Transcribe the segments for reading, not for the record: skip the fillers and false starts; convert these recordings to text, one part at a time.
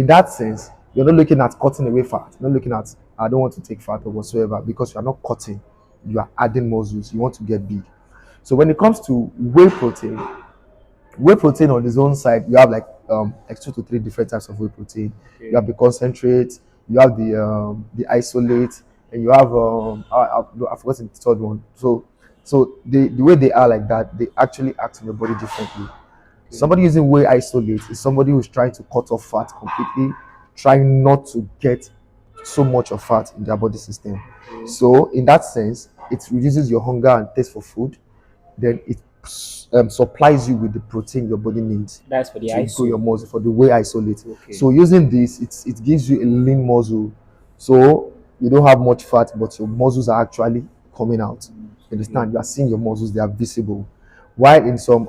In that sense, you're not looking at cutting away fat. You're not looking at I don't want to take fat or whatsoever because you are not cutting. You are adding muscles. You want to get big. So when it comes to whey protein on its own side, you have like 2 to 3 different types of whey protein. You have the concentrate, you have the isolate, and you have I've forgotten the third one. So the way they are like that, they actually act on your body differently. Somebody using whey isolate is somebody who's trying to cut off fat completely, trying not to get so much of fat in their body system. So in that sense, it reduces your hunger and taste for food. Then it supplies you with the protein your body needs That's for the to grow ISO. your muscle for the whey isolate. Okay. So using this, it gives you a lean muscle. So you don't have much fat, but your muscles are actually coming out. You understand? You are seeing your muscles; they are visible. While in some,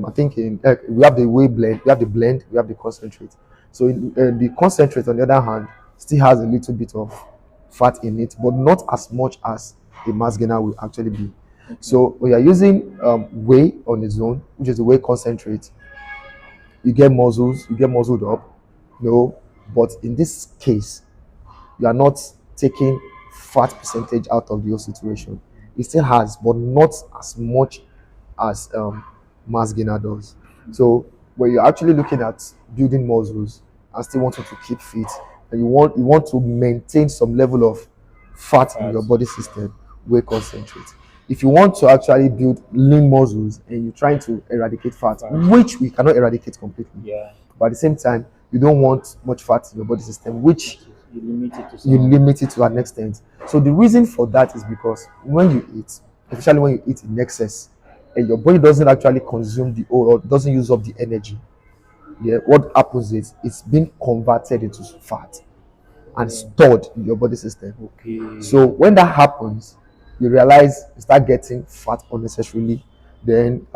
I think we have the whey blend, we have the blend, we have the concentrate. So the concentrate, on the other hand, still has a little bit of fat in it, but not as much as a mass gainer will actually be. So when you're using whey on its own, which is the whey concentrate, you get muscles, you get muscled up. No, but in this case, you are not taking fat percentage out of the whole situation. It still has, but not as much as mass gainer does. So when you're actually looking at building muscles and still wanting to keep fit, and you want to maintain some level of fat in your body system, whey concentrate. If you want to actually build lean muscles and you're trying to eradicate fat, which we cannot eradicate completely, Yeah. but at the same time, you don't want much fat in your body system, which You limit it to you some. limit it to an extent. So the reason for that is because when you eat, especially when you eat in excess, and your body doesn't actually consume the oil or doesn't use up the energy, yeah, what happens is it's being converted into fat and stored in your body system. Okay. So when that happens, you realize you start getting fat unnecessarily. Then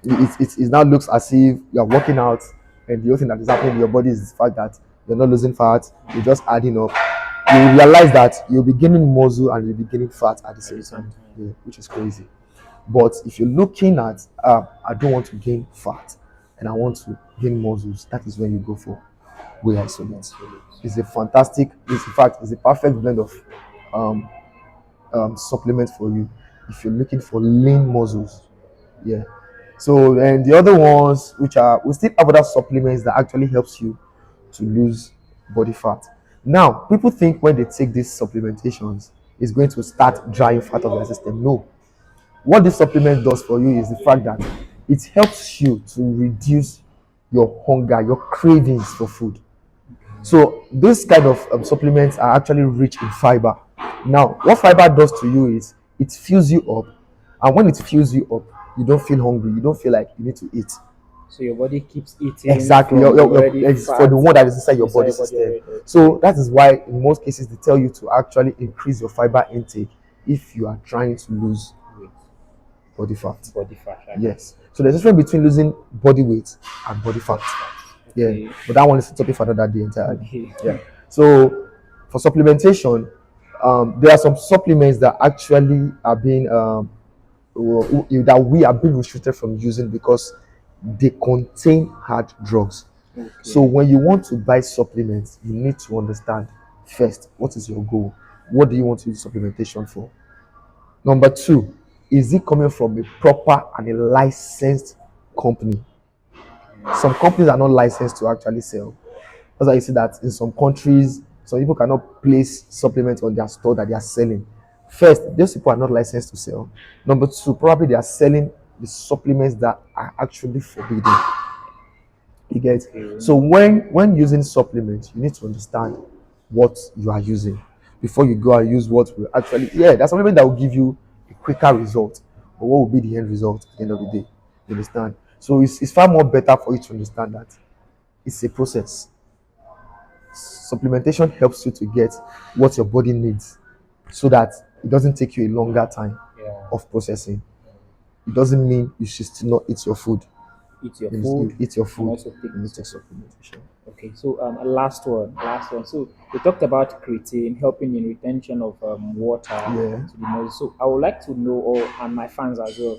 it now looks as if you're working out, and the only thing that is happening in your body is the fact that you're not losing fat, you're just adding up. You realize that you'll be gaining muscle and you'll be gaining fat at the same time, yeah, which is crazy. But if you're looking at, I don't want to gain fat and I want to gain muscles, that is when you go for whey isolate. It's a fantastic, it's in fact, it's a perfect blend of um, supplement for you if you're looking for lean muscles. Yeah. So and the other ones, which are we still have other supplements that actually helps you to lose body fat. Now, people think when they take these supplementations, it's going to start drying fat of their system. No. What this supplement does for you is the fact that it helps you to reduce your hunger, your cravings for food. So this kind of supplements are actually rich in fiber. Now, what fiber does to you is it fills you up, and when it fills you up, you don't feel hungry. You don't feel like you need to eat. So your body keeps eating Exactly, from the already it's for fat the one that is inside your inside body your body system. already. So that is why in most cases they tell you to actually increase your fiber intake if you are trying to lose Wait, body fat. body fat. Right? Yes. So there's a difference between losing body weight and body fat. Yeah. Okay. But that one is a topic for another day entirely. Okay. Yeah. So for supplementation, there are some supplements that actually are being that we are being restricted from using because they contain hard drugs. So Okay. when you want to buy supplements, you need to understand first what is your goal. What do you want to use supplementation for? Number two, is it coming from a proper and a licensed company? Some companies are not licensed to actually sell. That's why you see that in some countries, some people cannot place supplements on their store that they are selling. First, those people are not licensed to sell. Number two, probably they are selling the supplements that are actually forbidden. You get? Okay. So when using supplements, you need to understand what you are using before you go and use what will actually, yeah, that's something that will give you a quicker result, but what will be the end result at the end of the day? You understand? So it's far more better for you to understand that it's a process. Supplementation helps you to get what your body needs so that it doesn't take you a longer time Yeah. of processing. It doesn't mean you should still not eat your food. Eat your You food eat your and food, also take and you this take supplement. supplementation. Okay, so last one, last one. So we talked about creatine helping in retention of water Yeah. to the muscle. So I would like to know, or and my fans as well.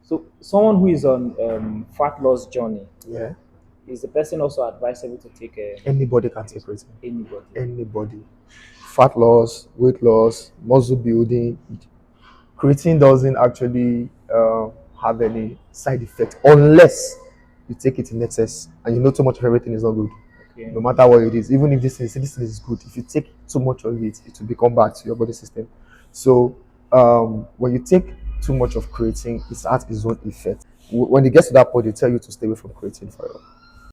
So someone who is on fat loss journey, Yeah. is the person also advisable to take Anybody can take creatine. anybody? Anybody. Fat loss, weight loss, muscle building. Creatine doesn't actually have any side effect unless you take it in excess and you know too much of everything is not good. Okay. No matter what it is, even if this thing is good, if you take too much of it, it will become back to your body system. So when you take too much of creatine, it has its own effect. When it gets to that point, they tell you to stay away from creatine forever.